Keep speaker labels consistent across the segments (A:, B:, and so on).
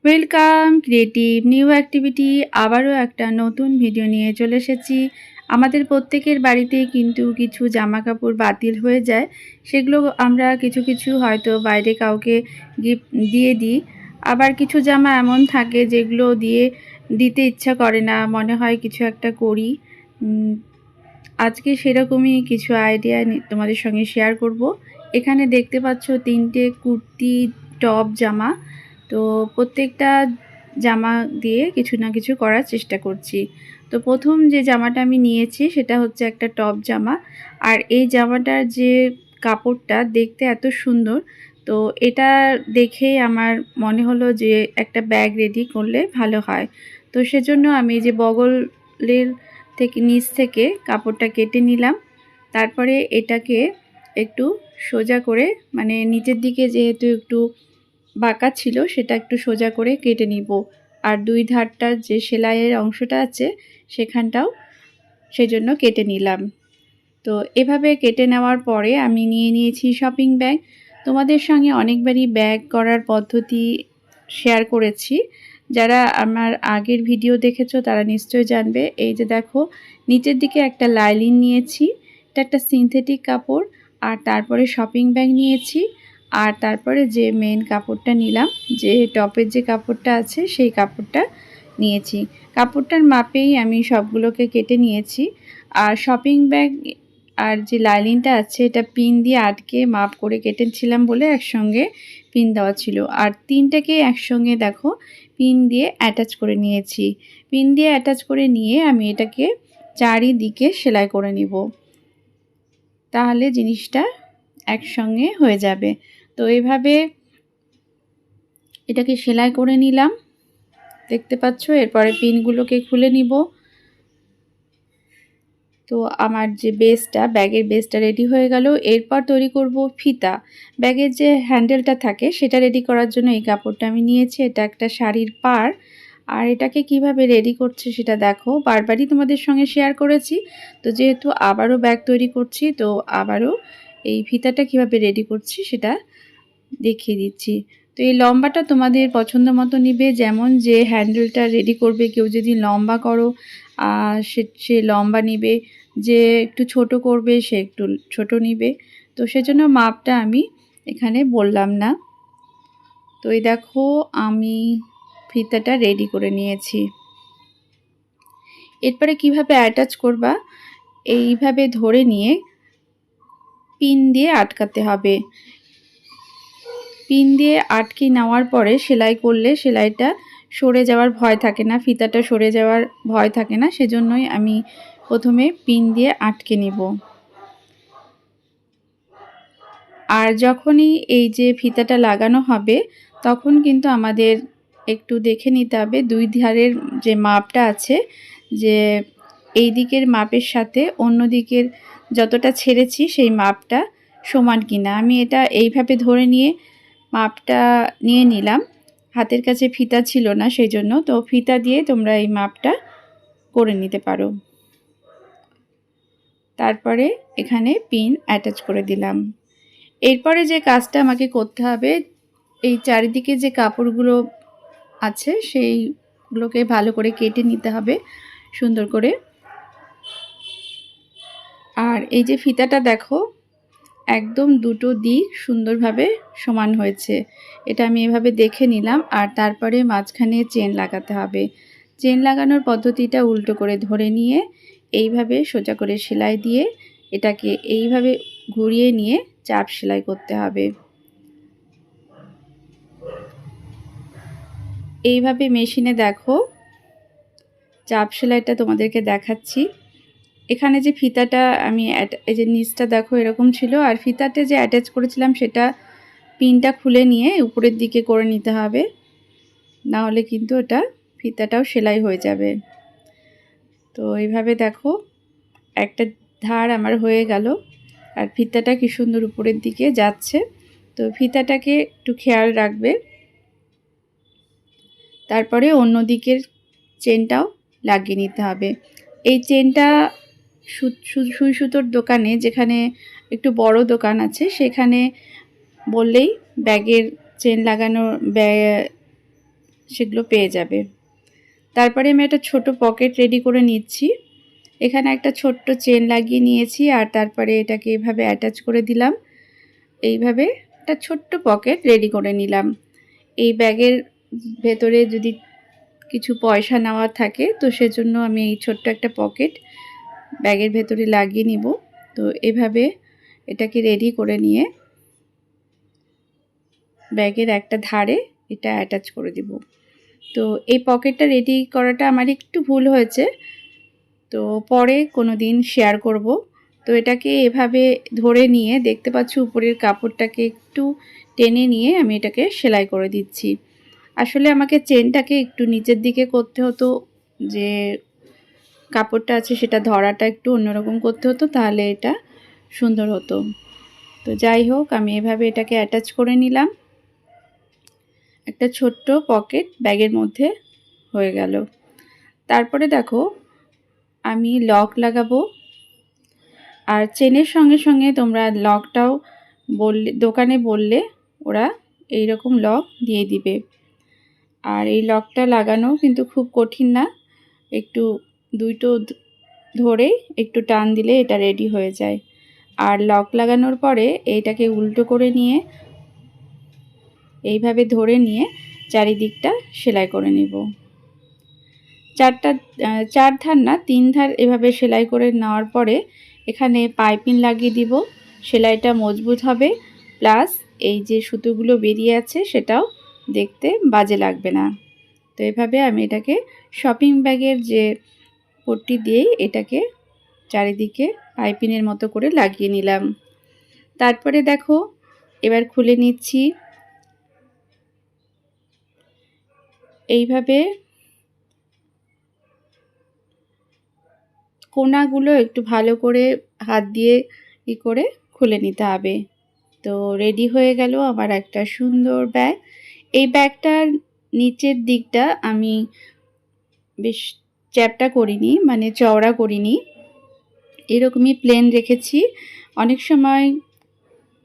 A: Welcome creative new activity. আবারও একটা নতুন ভিডিও নিয়ে চলে এসেছি। আমাদের প্রত্যেকের বাড়িতেই কিন্তু কিছু জামা কাপড় বাতিল হয়ে যায়, সেগুলো আমরা কিছু কিছু হয়তো বাইরে কাউকে গিফট দিয়ে দিই। আবার কিছু জামা এমন থাকে যেগুলো দিতে ইচ্ছা করে না, মনে হয় কিছু একটা করি। আজকে সেরকমই কিছু আইডিয়া তোমাদের সঙ্গে শেয়ার করব। এখানে দেখতে পাচ্ছ 3টে কুর্তি টপ জামা। তো প্রত্যেকটা জামা দিয়ে কিছু না কিছু করার চেষ্টা করছি। তো প্রথম যে জামাটা আমি নিয়েছি সেটা হচ্ছে একটা টপ জামা। আর এই জামাটার যে কাপড়টা দেখতে এত সুন্দর, তো এটা দেখেই আমার মনে হলো যে একটা ব্যাগ রেডি করলে ভালো হয়। তো সেজন্য আমি যে বগলের থেকে নিচ থেকে কাপড়টা কেটে নিলাম। তারপরে এটাকে একটু সোজা করে, মানে নিচের দিকে যেহেতু একটু বাঁকা ছিল সেটা একটু সোজা করে কেটে নিব। আর দুই ধারটার যে সেলাইয়ের অংশটা আছে সেখানটাও সেজন্য কেটে নিলাম। তো এভাবে কেটে নেওয়ার পরে আমি নিয়ে নিয়েছি শপিং ব্যাগ। তোমাদের সঙ্গে অনেকবারই ব্যাগ করার পদ্ধতি শেয়ার করেছি। যারা আমার আগের ভিডিও দেখেছো তারা নিশ্চয়ই জানবে। এই যে দেখো, নিচের দিকে একটা লাইলিন নিয়েছি, এটা একটা সিনথেটিক কাপড়। আর তারপরে শপিং ব্যাগ নিয়েছি। আর তারপরে যে মেন কাপড়টা নিলাম, যে টপের যে কাপড়টা আছে সেই কাপড়টা নিয়েছি। কাপড়টার মাপেই আমি সবগুলোকে কেটে নিয়েছি। আর শপিং ব্যাগ আর যে লাইলিনটা আছে এটা পিন দিয়ে আটকে মাপ করে কেটেছিলাম বলে একসঙ্গে পিন দেওয়া ছিল। আর তিনটাকে একসঙ্গে দেখো পিন দিয়ে অ্যাটাচ করে নিয়েছি। পিন দিয়ে অ্যাটাচ করে নিয়ে আমি এটাকে চারিদিকে সেলাই করে নিব, তাহলে জিনিসটা একসঙ্গে হয়ে যাবে। তো এইভাবে এটাকে সেলাই করে নিলাম, দেখতে পাচ্ছ। এরপরে পিনগুলোকে খুলে নিব। তো আমার যে বেসটা, ব্যাগের বেসটা রেডি হয়ে গেল। এরপর তৈরি করব ফিতা। ব্যাগের যে হ্যান্ডেলটা থাকে সেটা রেডি করার জন্য এই কাপড়টা আমি নিয়েছি। এটা একটা শাড়ির পাড়। আর এটাকে কিভাবে রেডি করছে সেটা দেখো, বারবারই তোমাদের সঙ্গে শেয়ার করেছি। তো যেহেতু আবারও ব্যাগ তৈরি করছি, তো আবারও এই ফিতাটা কিভাবে রেডি করছি সেটা দেখিয়ে দিচ্ছি। তো এই লম্বাটা তোমাদের পছন্দ মতো নিবে, যেমন যে হ্যান্ডেলটা রেডি করবে, কেউ যদি লম্বা করো সে লম্বা নিবে, যে একটু ছোট করবে সে একটু ছোট নিবে। তো সেজন্য মাপটা আমি এখানে বললাম না। তো এই দেখো আমি ফিতাটা রেডি করে নিয়েছি। এরপরে কিভাবে অ্যাটাচ করবা, এইভাবে ধরে নিয়ে পিন দিয়ে আটকাতে হবে। পিন দিয়ে আটকে নেওয়ার পরে সেলাই করলে সেলাইটা সরে যাওয়ার ভয় থাকে না, ফিতাটা সরে যাওয়ার ভয় থাকে না। সেজন্যই আমি প্রথমে পিন দিয়ে আটকে নিব। আর যখনই এই যে ফিতাটা লাগানো হবে তখন কিন্তু আমাদের একটু দেখে নিতে হবে দুই ধারের যে মাপটা আছে, যে এই দিকের মাপের সাথে অন্য দিকের যতটা ছেড়েছি সেই মাপটা সমান কিনা। আমি এটা এইভাবে ধরে নিয়ে মাপটা নিয়ে নিলাম। হাতের কাছে ফিতা ছিল না সেই জন্য, তো ফিতা দিয়ে তোমরা এই মাপটা করে নিতে পারো। তারপরে এখানে পিন অ্যাটাচ করে দিলাম। এরপরে যে কাজটা আমাকে করতে হবে, এই চারিদিকে যে কাপড়গুলো আছে সেইগুলোকে ভালো করে কেটে নিতে হবে সুন্দর করে। আর এই যে ফিতাটা দেখো, একদম দুটো দিক সুন্দরভাবে সমান হয়েছে, এটা আমি এভাবে দেখে নিলাম। আর তারপরে মাঝখানে চেন লাগাতে হবে। চেন লাগানোর পদ্ধতিটা উল্টো করে ধরে নিয়ে এইভাবে সোজা করে সেলাই দিয়ে এটাকে এইভাবে ঘুরিয়ে নিয়ে চাপ সেলাই করতে হবে। এইভাবে মেশিনে দেখো চাপ সেলাইটা তোমাদেরকে দেখাচ্ছি। এখানে যে ফিতাটা আমি এই যে নিচটা দেখো এরকম ছিল, আর ফিতাতে যে অ্যাটাচ করেছিলাম সেটা পিনটা খুলে নিয়ে উপরের দিকে করে নিতে হবে, না হলে কিন্তু এটা ফিতাটাও সেলাই হয়ে যাবে। তো এইভাবে দেখো একটা ধার আমার হয়ে গেল, আর ফিতাটা কি সুন্দর উপরের দিকে যাচ্ছে। তো ফিতাটাকে একটু খেয়াল রাখবে। তারপরে অন্য দিকের চেনটাও লাগিয়ে নিতে হবে। এই চেনটা সুই সুতোর দোকানে, যেখানে একটু বড় দোকান আছে সেখানে বললেই ব্যাগের চেন লাগানো সেগুলো পেয়ে যাবে। তারপরে আমি একটা ছোট পকেট রেডি করে নিচ্ছি। এখানে একটা ছোট্ট চেন লাগিয়ে নিয়েছি আর তারপরে এটাকে এভাবে অ্যাটাচ করে দিলাম। এইভাবে একটা ছোট্ট পকেট রেডি করে নিলাম। এই ব্যাগের ভেতরে যদি কিছু পয়সা নেওয়ার থাকে তো সেজন্য আমি এই ছোট্ট একটা পকেট ব্যাগের ভেতরে লাগিয়ে নিব। তো এভাবে এটাকে রেডি করে নিয়ে ব্যাগের একটা ধারে এটা অ্যাটাচ করে দিব। তো এই পকেটটা রেডি করাটা আমার একটু ভুল হয়েছে, তো পরে কোনো দিন শেয়ার করব। তো এটাকে এভাবে ধরে নিয়ে দেখতে পাচ্ছ উপরের কাপড়টাকে একটু টেনে নিয়ে আমি এটাকে সেলাই করে দিচ্ছি। আসলে আমাকে চেনটাকে একটু নিচের দিকে করতে হতো, যে কাপড়টা আছে সেটা ধরাটা একটু অন্যরকম করতে হতো, তাহলে এটা সুন্দর হতো। তো যাই হোক, আমি এভাবে এটাকে অ্যাটাচ করে নিলাম। একটা ছোট্ট পকেট ব্যাগের মধ্যে হয়ে গেল। তারপরে দেখো আমি লক লাগাবো, আর চেনের সঙ্গে সঙ্গে তোমরা লকটাও দোকানে বললে ওরা এই রকম লক দিয়ে দিবে। আর এই লকটা লাগানো কিন্তু খুব কঠিন না, একটু দুটো ধরে একটু টান দিলে এটা রেডি হয়ে যায়। আর লক লাগানোর পরে এইটাকে উল্টো করে নিয়ে এইভাবে ধরে নিয়ে চারিদিকটা সেলাই করে নিব। চার ধার না 3 ধার এভাবে সেলাই করে নেওয়ার পরে এখানে পাইপিং লাগিয়ে দিব। সেলাইটা মজবুত হবে, প্লাস এই যে সুতোগুলো বেরিয়ে আছে সেটাও দেখতে বাজে লাগবে না। তো এভাবে আমি এটাকে শপিং ব্যাগের যে পট্টি দিয়েই এটাকে চারিদিকে পাইপিংয়ের মতো করে লাগিয়ে নিলাম। তারপরে দেখো এবার খুলে নিচ্ছি। এইভাবে কোনাগুলো একটু ভালো করে হাত দিয়ে করে খুলে নিতে হবে। তো রেডি হয়ে গেল আমার একটা সুন্দর ব্যাগ। এই ব্যাগটার নিচের দিকটা আমি বেশ চ্যাপ্টা করিনি, মানে চওড়া করিনি, এরকমই প্লেন রেখেছি। অনেক সময়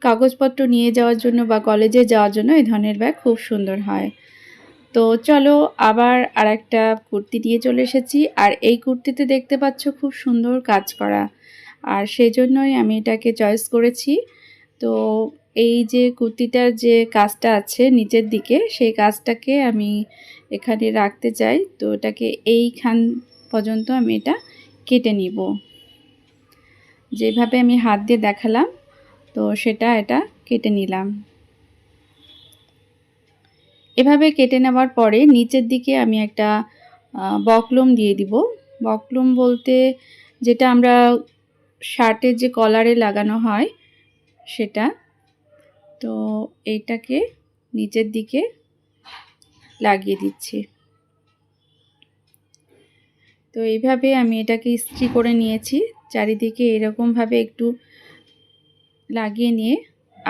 A: কাগজপত্র নিয়ে যাওয়ার জন্য বা কলেজে যাওয়ার জন্য এই ধরনের ব্যাগ খুব সুন্দর হয়। তো চলো আবার আরেকটা কুর্তি নিয়ে চলে এসেছি, আর এই কুর্তিতে দেখতে পাচ্ছ খুব সুন্দর কাজ করা, আর সেই জন্যই আমি এটাকে চয়েস করেছি। তো এই যে কুর্তিটার যে কাজটা আছে নিচের দিকে, সেই কাজটাকে আমি এখানে রাখতে চাই। তো এটাকে এইখান পর্যন্ত আমি এটা কেটে নিব, যেভাবে আমি হাত দিয়ে দেখালাম তো এটা কেটে নিলাম। এভাবে কেটে নেওয়ার পরে নিচের দিকে আমি একটা বকলম দিয়ে দিব। বকলম বলতে যেটা আমরা শার্টের যে কলারে লাগানো হয় সেটা। তো এইটাকে নিচের দিকে লাগিয়ে দিচ্ছি। তো এইভাবে আমি এটাকে ইস্ত্রি করে নিয়েছি, চারিদিকে এরকমভাবে একটু লাগিয়ে নিয়ে,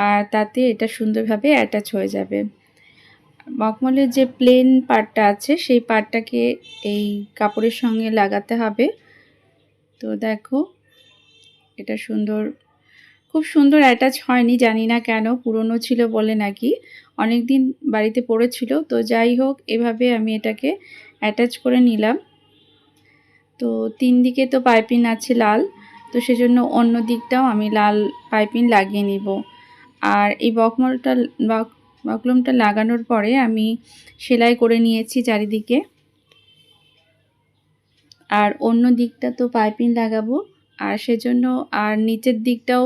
A: আর তাতে এটা সুন্দরভাবে অ্যাটাচ হয়ে যাবে। মখমলের যে প্লেন পার্টটা আছে সেই পার্টটাকে এই কাপড়ের সঙ্গে লাগাতে হবে। তো দেখো এটা খুব সুন্দর অ্যাটাচ হয়নি, জানি না কেন, পুরনো ছিল বলে নাকি অনেক দিন বাড়িতে পড়েছিল। তো যাই হোক, এভাবে আমি এটাকে অ্যাটাচ করে নিলাম। তো 3 দিকে তো পাইপিং আছে লাল, তো সেজন্য অন্য দিকটাও আমি লাল পাইপিং লাগিয়ে নিব। আর এই বকলমটা লাগানোর পরে আমি সেলাই করে নিয়েছি চারিদিকে, আর অন্য দিকটা তো পাইপিং লাগাবো, আর সেজন্য আর নিচের দিকটাও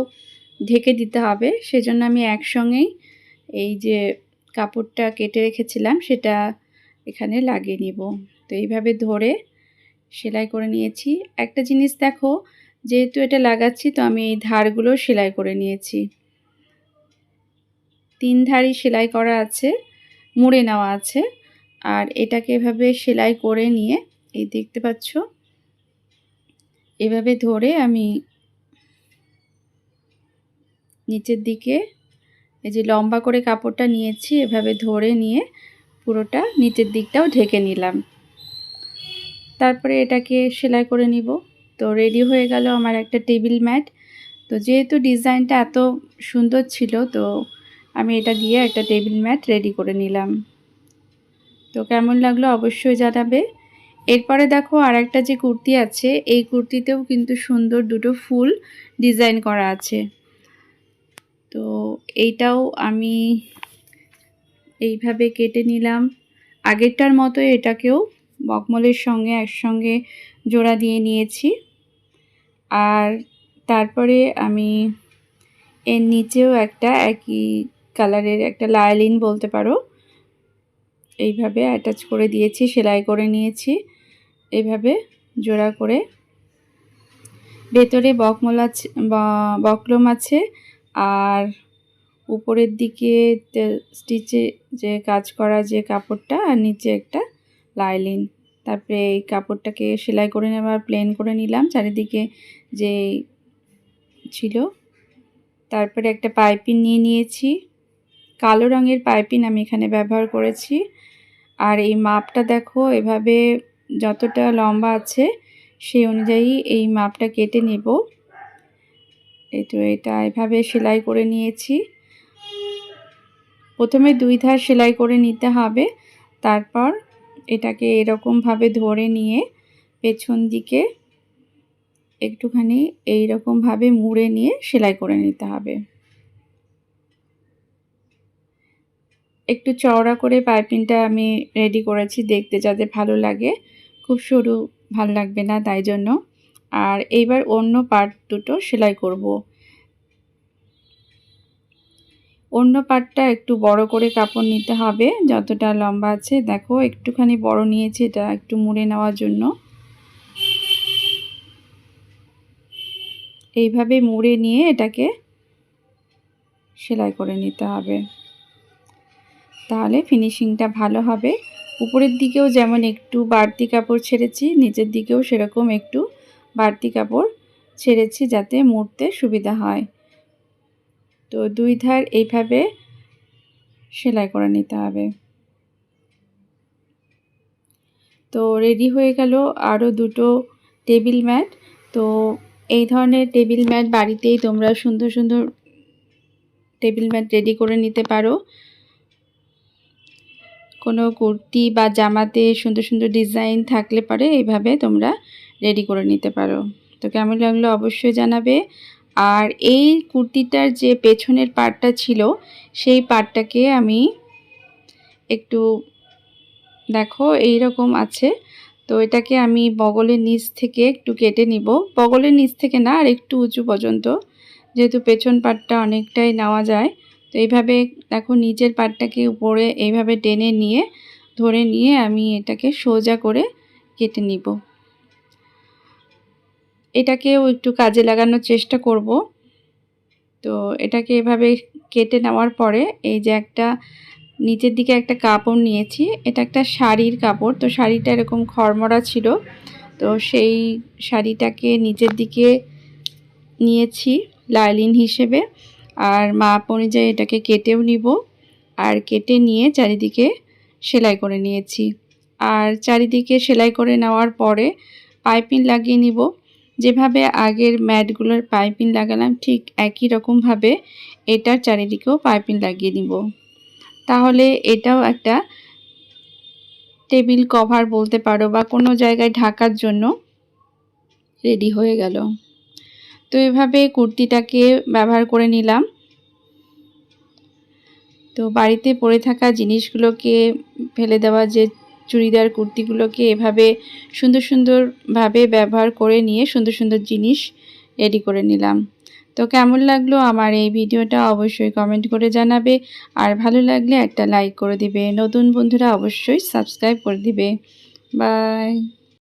A: ঢেকে দিতে হবে। সেজন্য আমি একসঙ্গেই এই যে কাপড়টা কেটে রেখেছিলাম সেটা এখানে লাগিয়ে নিব। তো এইভাবে ধরে সেলাই করে নিয়েছি। একটা জিনিস দেখো, যেহেতু এটা লাগাচ্ছি তো আমি এই ধারগুলো সেলাই করে নিয়েছি। 3 ধারই সেলাই করা আছে, মুড়ে নেওয়া আছে। আর এটাকে এভাবে সেলাই করে নিয়ে এই দেখতে পাচ্ছ এভাবে ধরে আমি নিচের দিকে এই যে লম্বা করে কাপড়টা নিয়েছি, এভাবে ধরে নিয়ে পুরোটা নিচের দিকটাও ঢেকে নিলাম। তারপরে এটাকে সেলাই করে নিব। তো রেডি হয়ে গেল আমার একটা টেবিল ম্যাট। তো যেহেতু ডিজাইনটা এত সুন্দর ছিল তো আমি এটা দিয়ে একটা টেবিল ম্যাট রেডি করে নিলাম। তো কেমন লাগলো অবশ্যই জানাবে। এরপরে দেখো আরেকটা যে কুর্তি আছে, এই কুর্তিতেও কিন্তু সুন্দর দুটো ফুল ডিজাইন করা আছে। তো এইটাও আমি এইভাবে কেটে নিলাম। আগেরটার মতো এটাকেও মখমলের সঙ্গে একসঙ্গে জোড়া দিয়ে নিয়েছি। আর তারপরে আমি এর নিচেও একটা একই কালারের একটা লাইলিন বলতে পারো, এইভাবে অ্যাটাচ করে দিয়েছি, সেলাই করে নিয়েছি। এইভাবে জোড়া করে ভেতরে বকলম আছে আর উপরের দিকে স্টিচে যে কাজ করা যে কাপড়টা, আর নিচে একটা লাইলিন। তারপরে এই কাপড়টাকে সেলাই করে নেবার প্লেন করে নিলাম চারিদিকে যে ছিল। তারপরে একটা পাইপিং নিয়ে নিয়েছি, কালো রঙের পাইপিং আমি এখানে ব্যবহার করেছি। আর এই মাপটা দেখো, এভাবে যতটা লম্বা আছে সেই অনুযায়ী এই মাপটা কেটে নেব। এই তো এটা এভাবে সেলাই করে নিয়েছি। প্রথমে 2 ধার সেলাই করে নিতে হবে, তারপর এটাকে এরকমভাবে ধরে নিয়ে পেছন দিকে একটুখানি এইরকমভাবে মুড়ে নিয়ে সেলাই করে নিতে হবে। একটু চওড়া করে পাইপিংটা আমি রেডি করেছি দেখতে যাতে ভালো লাগে, খুব সরু ভালো লাগবে না, তাই জন্য। আর এইবার অন্য পার্ট দুটো সেলাই করব। অন্য পার্টটা একটু বড় করে কাপড় নিতে হবে, যতটা লম্বা আছে দেখো একটুখানি বড় নিয়েছি, এটা একটু মুড়ে নেওয়ার জন্য। এইভাবে মুড়ে নিয়ে এটাকে সেলাই করে নিতে হবে, তাহলে ফিনিশিংটা ভালো হবে। উপরের দিকেও যেমন একটু বাড়তি কাপড় ছেড়েছি, নিচের দিকেও সেরকম একটু বাড়তি কাপড় ছেড়েছি যাতে মুড়তে সুবিধা হয়। তো 2 ধার এইভাবে সেলাই করে নিতে হবে। তো রেডি হয়ে গেল আরও দুটো টেবিল ম্যাট। তো এই ধরনের টেবিল ম্যাট বাড়িতেই তোমরা সুন্দর সুন্দর টেবিল ম্যাট রেডি করে নিতে পারো। কোনো কুর্তি বা জামাতে সুন্দর সুন্দর ডিজাইন থাকলে পরে এইভাবে তোমরা রেডি করে নিতে পারো। তো কেমন লাগলো অবশ্যই জানাবে। আর এই কুর্তিটার যে পেছনের পার্টটা ছিল সেই পার্টটাকে আমি একটু দেখো এই রকম আছে, তো এটাকে আমি বগলের নিচ থেকে একটু কেটে নিব। বগলের নিচ থেকে না, আর একটু উঁচু পর্যন্ত, যেহেতু পেছন পার্টটা অনেকটাই নেওয়া যায়। তো এইভাবে দেখো নিচের পার্টটাকে উপরে এইভাবে টেনে নিয়ে ধরে নিয়ে আমি এটাকে সোজা করে কেটে নিব। এটাকেও একটু কাজে লাগানোর চেষ্টা করব। তো এটাকে এভাবে কেটে নেওয়ার পরে এই যে একটা নিচের দিকে একটা কাপড় নিয়েছি, এটা একটা শাড়ির কাপড়। তো শাড়িটা এরকম খড়মড়া ছিল, তো সেই শাড়িটাকে নিচের দিকে নিয়েছি লাইলিন হিসেবে। আর মাপ অনুযায়ী এটাকে কেটেও নিব, আর কেটে নিয়ে চারিদিকে সেলাই করে নিয়েছি। আর চারিদিকে সেলাই করে নেওয়ার পরে পাইপিং লাগিয়ে নিব। যেভাবে আগের ম্যাটগুলোর পাইপিং লাগালাম ঠিক একই রকমভাবে এটার চারিদিকেও পাইপিং লাগিয়ে নিব। তাহলে এটাও একটা টেবিল কভার বলতে পারো বা কোনো জায়গায় ঢাকার জন্য রেডি হয়ে গেল। তো এভাবে কুর্তিটাকে ব্যবহার করে নিলাম। তো বাড়িতে পড়ে থাকা জিনিসগুলোকে ফেলে দেওয়া যে চুড়িদার কুর্তিগুলোকে এভাবে সুন্দর সুন্দরভাবে ব্যবহার করে নিয়ে সুন্দর সুন্দর জিনিস রেডি করে নিলাম। তো কেমন লাগলো আমার এই ভিডিওটা অবশ্যই কমেন্ট করে জানাবে, আর ভালো লাগলে একটা লাইক করে দিবে। নতুন বন্ধুরা অবশ্যই সাবস্ক্রাইব করে দিবে। বাই।